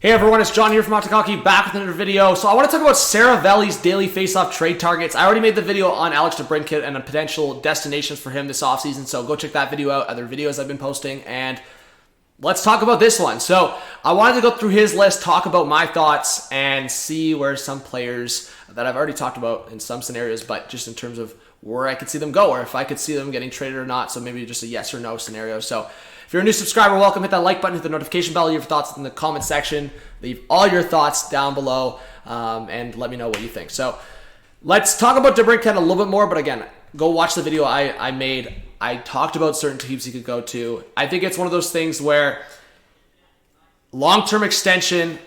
Hey everyone, it's John here from MCKAY, back with another video. So I want to talk about Seravelli's daily face-off trade targets. I already made the video on Alex DeBrincat and the potential destinations for him this offseason, so go check that video out, other videos I've been posting, and let's talk about this one. So I wanted to go through his list, talk about my thoughts, and see where some players that I've already talked about in some scenarios, but just in terms of where I could see them go, or if I could see them getting traded or not, so maybe just a yes or no scenario. So if you're a new subscriber, welcome. Hit that like button, hit the notification bell, leave your thoughts in the comment section. Leave all your thoughts down below, and let me know what you think. So let's talk about DeBrincat a little bit more, but again, go watch the video I made. I talked about certain teams he could go to. I think it's one of those things where long-term extension,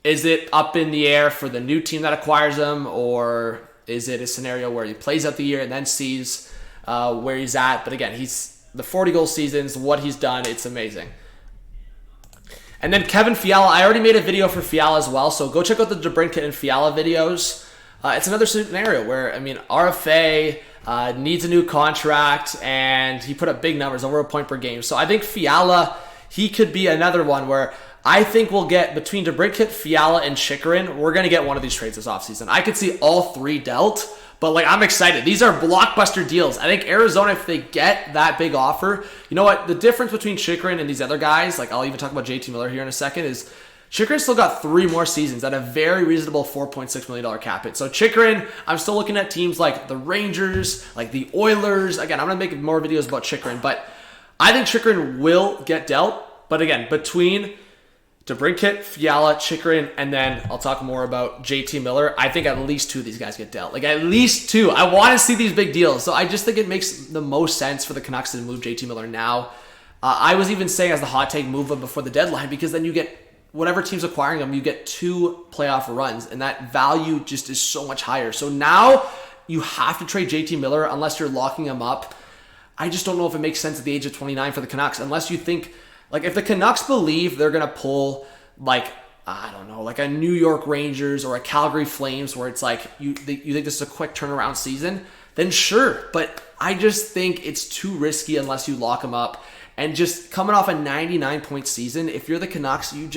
is it up in the air for the new team that acquires him, or is it a scenario where he plays out the year and then sees where he's at? But again, he's the 40-goal seasons, what he's done, it's amazing. And then Kevin Fiala, I already made a video for Fiala as well, so go check out the DeBrincat and Fiala videos. It's another scenario where, I mean, RFA needs a new contract, and he put up big numbers, over a point per game. So I think Fiala, he could be another one where I think we'll get, between DeBrincat, Fiala, and Chychrun, we're going to get one of these trades this offseason. I could see all three dealt, but like, I'm excited. These are blockbuster deals. I think Arizona, if they get that big offer, you know what? The difference between Chychrun and these other guys, like I'll even talk about JT Miller here in a second, is Chychrun still got 3 more seasons at a very reasonable $4.6 million cap hit. So Chychrun, I'm still looking at teams like the Rangers, like the Oilers. Again, I'm going to make more videos about Chychrun, but I think Chychrun will get dealt. But again, between DeBrincat, Fiala, Chychrun, and then I'll talk more about JT Miller, I think at least 2 of these guys get dealt. Like, at least 2. I want to see these big deals. So I just think it makes the most sense for the Canucks to move JT Miller now. I was even saying as the hot take, move him before the deadline, because then you get, whatever team's acquiring him, you get 2 playoff runs, and that value just is so much higher. So now you have to trade JT Miller unless you're locking him up. I just don't know if it makes sense at the age of 29 for the Canucks, unless you think, like, if the Canucks believe they're going to pull, like, I don't know, like a New York Rangers or a Calgary Flames, where it's like, you think this is a quick turnaround season, then sure. But I just think it's too risky unless you lock them up. And just coming off a 99-point season, if you're the Canucks, you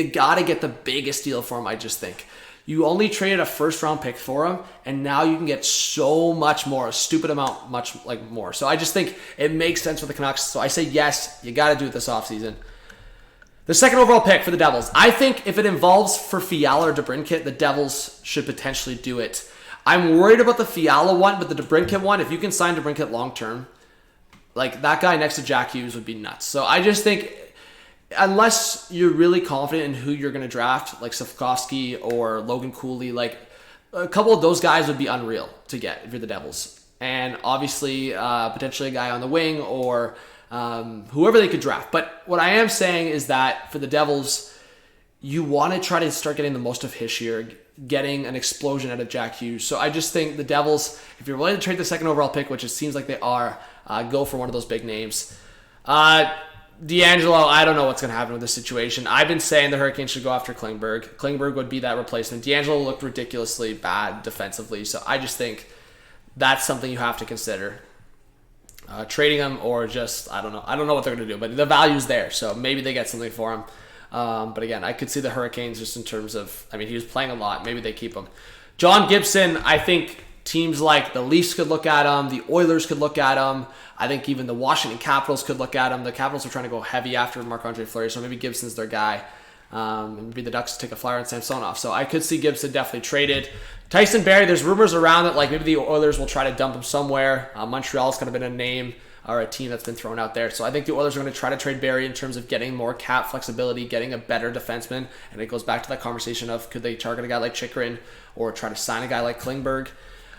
got to get the biggest deal for him, I just think. You only traded a first-round pick for him, and now you can get so much more, a stupid amount, much like more. So I just think it makes sense for the Canucks. So I say yes, you got to do it this offseason. The second overall pick for the Devils. I think if it involves for Fiala or DeBrincat, the Devils should potentially do it. I'm worried about the Fiala one, but the DeBrincat one, if you can sign DeBrincat long-term, like that guy next to Jack Hughes would be nuts. So I just think, unless you're really confident in who you're going to draft, like Safkovsky or Logan Cooley, like a couple of those guys would be unreal to get if you're the Devils. And obviously, potentially a guy on the wing or whoever they could draft. But what I am saying is that for the Devils, you want to try to start getting the most of Hischier, getting an explosion out of Jack Hughes. So I just think the Devils, if you're willing to trade the second overall pick, which it seems like they are, go for one of those big names. D'Angelo, I don't know what's going to happen with this situation. I've been saying the Hurricanes should go after Klingberg. Klingberg would be that replacement. D'Angelo looked ridiculously bad defensively, so I just think that's something you have to consider. Trading him or just, I don't know. I don't know what they're going to do, but the value's there, so maybe they get something for him. But again, I could see the Hurricanes just in terms of, I mean, he was playing a lot. Maybe they keep him. John Gibson, I think teams like the Leafs could look at him. The Oilers could look at him. I think even the Washington Capitals could look at him. The Capitals are trying to go heavy after Marc-Andre Fleury, so maybe Gibson's their guy. And maybe the Ducks take a flyer on Samsonov. So I could see Gibson definitely traded. Tyson Barrie, there's rumors around that like maybe the Oilers will try to dump him somewhere. Montreal's kind of been a name or a team that's been thrown out there. So I think the Oilers are going to try to trade Barrie in terms of getting more cap flexibility, getting a better defenseman. And it goes back to that conversation of could they target a guy like Chychrun or try to sign a guy like Klingberg.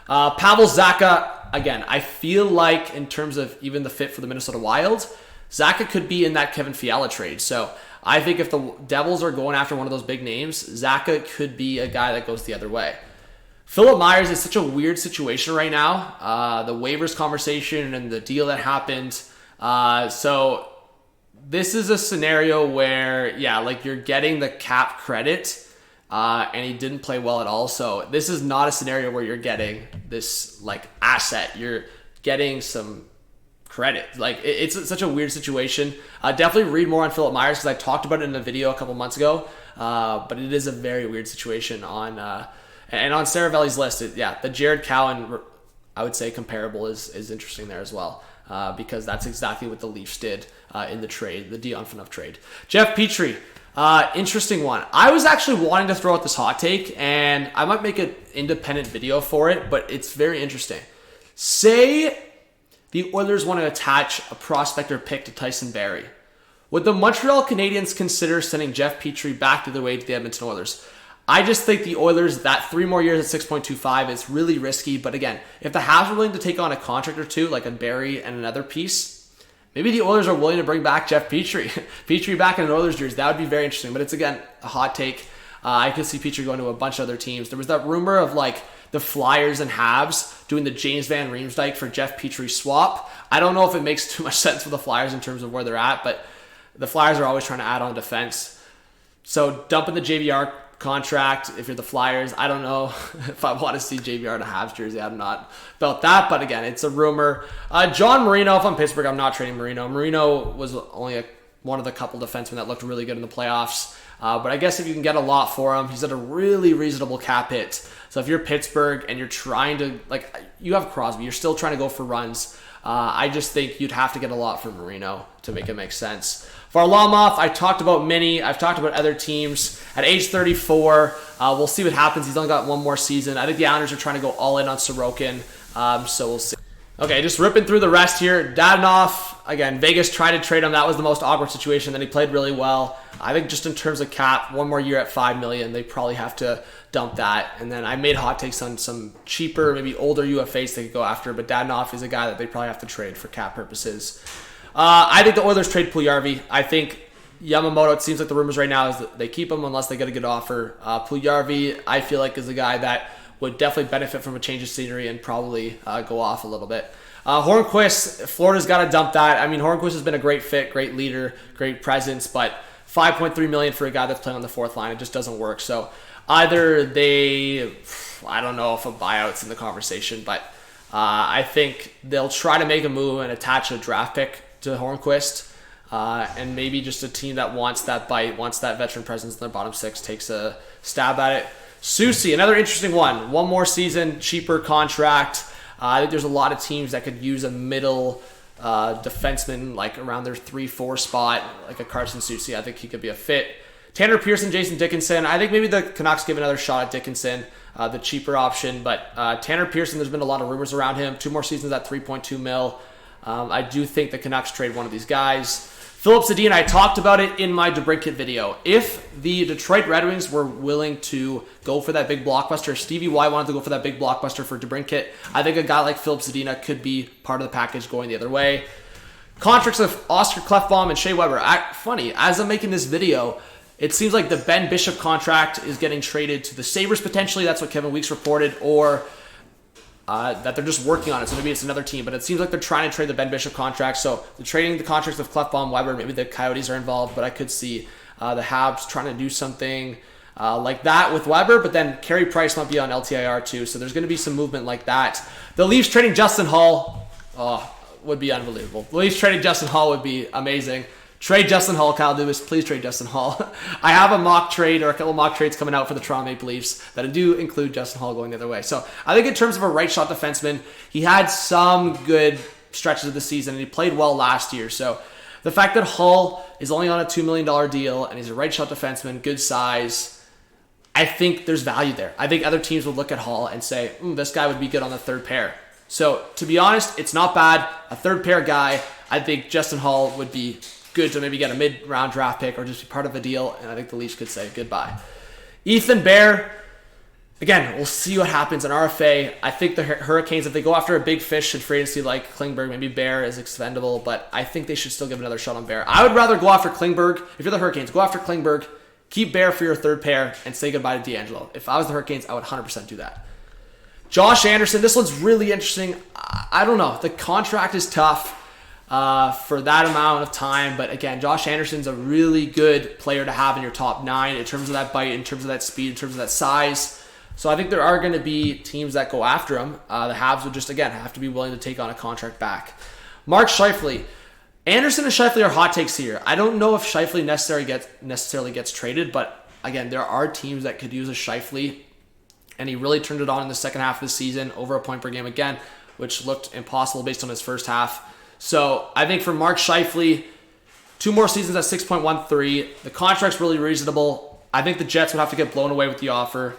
Pavel Zacha, again, I feel like in terms of even the fit for the Minnesota Wild, Zacha could be in that Kevin Fiala trade. So I think if the Devils are going after one of those big names, Zacha could be a guy that goes the other way. Philip Myers is such a weird situation right now. The waivers conversation and the deal that happened. So this is a scenario where, yeah, like you're getting the cap credit, and he didn't play well at all. So this is not a scenario where you're getting this like asset. You're getting some credit. Like, it's such a weird situation. Definitely read more on Philip Myers because I talked about it in a video a couple months ago. But it is a very weird situation on and on Seravelli's list. The Jared Cowan, I would say comparable is interesting there as well. Because that's exactly what the Leafs did in the trade, the Dion Phaneuf trade. Jeff Petrie, interesting one. I was actually wanting to throw out this hot take, and I might make an independent video for it, but it's very interesting. Say the Oilers want to attach a prospect or pick to Tyson Barrie. Would the Montreal Canadiens consider sending Jeff Petrie back to the way to the Edmonton Oilers? I just think the Oilers, that 3 more years at 6.25 is really risky. But again, if the Habs are willing to take on a contract or two, like a Barrie and another piece, maybe the Oilers are willing to bring back Jeff Petrie. Petrie back in an Oilers jersey. That would be very interesting. But it's, again, a hot take. I could see Petrie going to a bunch of other teams. There was that rumor of like the Flyers and Habs doing the James Van Riemsdyk for Jeff Petrie swap. I don't know if it makes too much sense for the Flyers in terms of where they're at, but the Flyers are always trying to add on defense. So dumping the JVR contract, if you're the Flyers, I don't know if I want to see JVR in a Habs jersey. I'm not about that, but again, it's a rumor. John Marino, if I'm Pittsburgh, I'm not trading Marino. Marino was only one of the couple defensemen that looked really good in the playoffs. But I guess if you can get a lot for him, he's at a really reasonable cap hit. So if you're Pittsburgh and you're trying to, like, you have Crosby, you're still trying to go for runs. I just think you'd have to get a lot for Marino to make it make sense. Varlamov, I talked about Mini. I've talked about other teams. At age 34, we'll see what happens. He's only got one more season. I think the Islanders are trying to go all in on Sorokin, so we'll see. Okay, just ripping through the rest here. Dadonov, again, Vegas tried to trade him. That was the most awkward situation. Then he played really well. I think just in terms of cap, one more year at $5 million, they probably have to dump that. And then I made hot takes on some cheaper, maybe older UFAs they could go after, but Dadonov is a guy that they probably have to trade for cap purposes. I think the Oilers trade Puljujarvi. I think Yamamoto, it seems like the rumors right now is that they keep him unless they get a good offer. Puljujarvi, I feel like, is a guy that would definitely benefit from a change of scenery and probably go off a little bit. Hornquist, Florida's got to dump that. I mean, Hornquist has been a great fit, great leader, great presence, but $5.3 million for a guy that's playing on the fourth line, it just doesn't work. So either they, I don't know if a buyout's in the conversation, but I think they'll try to make a move and attach a draft pick to Hornquist. And maybe just a team that wants that bite, wants that veteran presence in their bottom six, takes a stab at it. Susi, another interesting one. One more season, cheaper contract. I think there's a lot of teams that could use a middle defenseman, like around their 3-4 spot, like a Carson Susi. I think he could be a fit. Tanner Pearson, Jason Dickinson. I think maybe the Canucks give another shot at Dickinson, the cheaper option. But Tanner Pearson, there's been a lot of rumors around him. 2 more seasons at $3.2 million. I do think the Canucks trade one of these guys. Philip Sedin, I talked about it in my DeBrincat video. If the Detroit Red Wings were willing to go for that big blockbuster, Stevie Y wanted to go for that big blockbuster for DeBrincat, I think a guy like Philip Sedin could be part of the package going the other way. Contracts of Oscar Klefbom and Shea Weber. Funny, as I'm making this video, it seems like the Ben Bishop contract is getting traded to the Sabres potentially. That's what Kevin Weeks reported, or that they're just working on it, so maybe it's another team, but it seems like they're trying to trade the Ben Bishop contract, so they're trading the contracts of Klefbom, Weber, maybe the Coyotes are involved, but I could see the Habs trying to do something like that with Weber, but then Carey Price might be on LTIR too, so there's going to be some movement like that. The Leafs trading Justin Hall would be unbelievable. The Leafs trading Justin Hall would be amazing. Trade Justin Hall, Kyle Dubas. Please trade Justin Hall. I have a mock trade or a couple of mock trades coming out for the Toronto Maple Leafs that do include Justin Hall going the other way. So I think in terms of a right shot defenseman, he had some good stretches of the season and he played well last year. So the fact that Hall is only on a $2 million deal and he's a right shot defenseman, good size, I think there's value there. I think other teams would look at Hall and say, this guy would be good on the third pair. So to be honest, it's not bad. A third pair guy, I think Justin Hall would be good to maybe get a mid-round draft pick or just be part of a deal, and I think the Leafs could say goodbye. Ethan Bear, again, we'll see what happens in RFA. I think the Hurricanes, if they go after a big fish in free agency like Klingberg, maybe Bear is expendable, but I think they should still give another shot on Bear. I would rather go after Klingberg. If you're the Hurricanes, go after Klingberg, keep Bear for your third pair, and say goodbye to D'Angelo. If I was the Hurricanes, I would 100% do that. Josh Anderson, this one's really interesting. I don't know. The contract is tough for that amount of time. But again, Josh Anderson's a really good player to have in your top 9 in terms of that bite, in terms of that speed, in terms of that size. So I think there are going to be teams that go after him. The Habs would just, again, have to be willing to take on a contract back. Mark Scheifele. Anderson and Scheifele are hot takes here. I don't know if Scheifele necessarily gets traded, but again, there are teams that could use a Scheifele, and he really turned it on in the second half of the season, over a point per game again, which looked impossible based on his first half. So I think for Mark Scheifele, 2 more seasons at 6.13. The contract's really reasonable. I think the Jets would have to get blown away with the offer.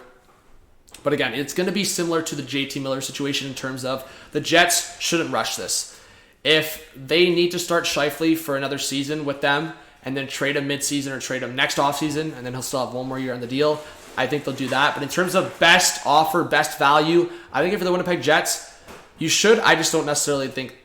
But again, it's going to be similar to the JT Miller situation in terms of the Jets shouldn't rush this. If they need to start Scheifele for another season with them and then trade him mid-season or trade him next offseason, and then he'll still have 1 more year on the deal, I think they'll do that. But in terms of best offer, best value, I think if you're the Winnipeg Jets, you should. I just don't necessarily think,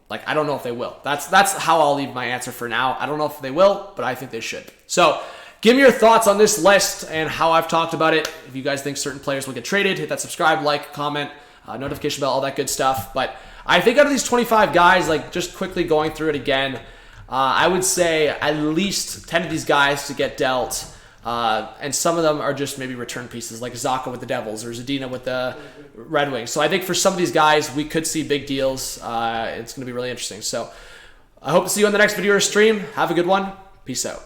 I don't know if they will. That's how I'll leave my answer for now. I don't know if they will, but I think they should. So give me your thoughts on this list and how I've talked about it. If you guys think certain players will get traded, hit that subscribe, like, comment, notification bell, all that good stuff. But I think out of these 25 guys, just quickly going through it again, I would say at least 10 of these guys to get dealt. And some of them are just maybe return pieces, like Zaka with the Devils or Zadina with the Red Wings. So I think for some of these guys, we could see big deals. It's going to be really interesting. So I hope to see you on the next video or stream. Have a good one. Peace out.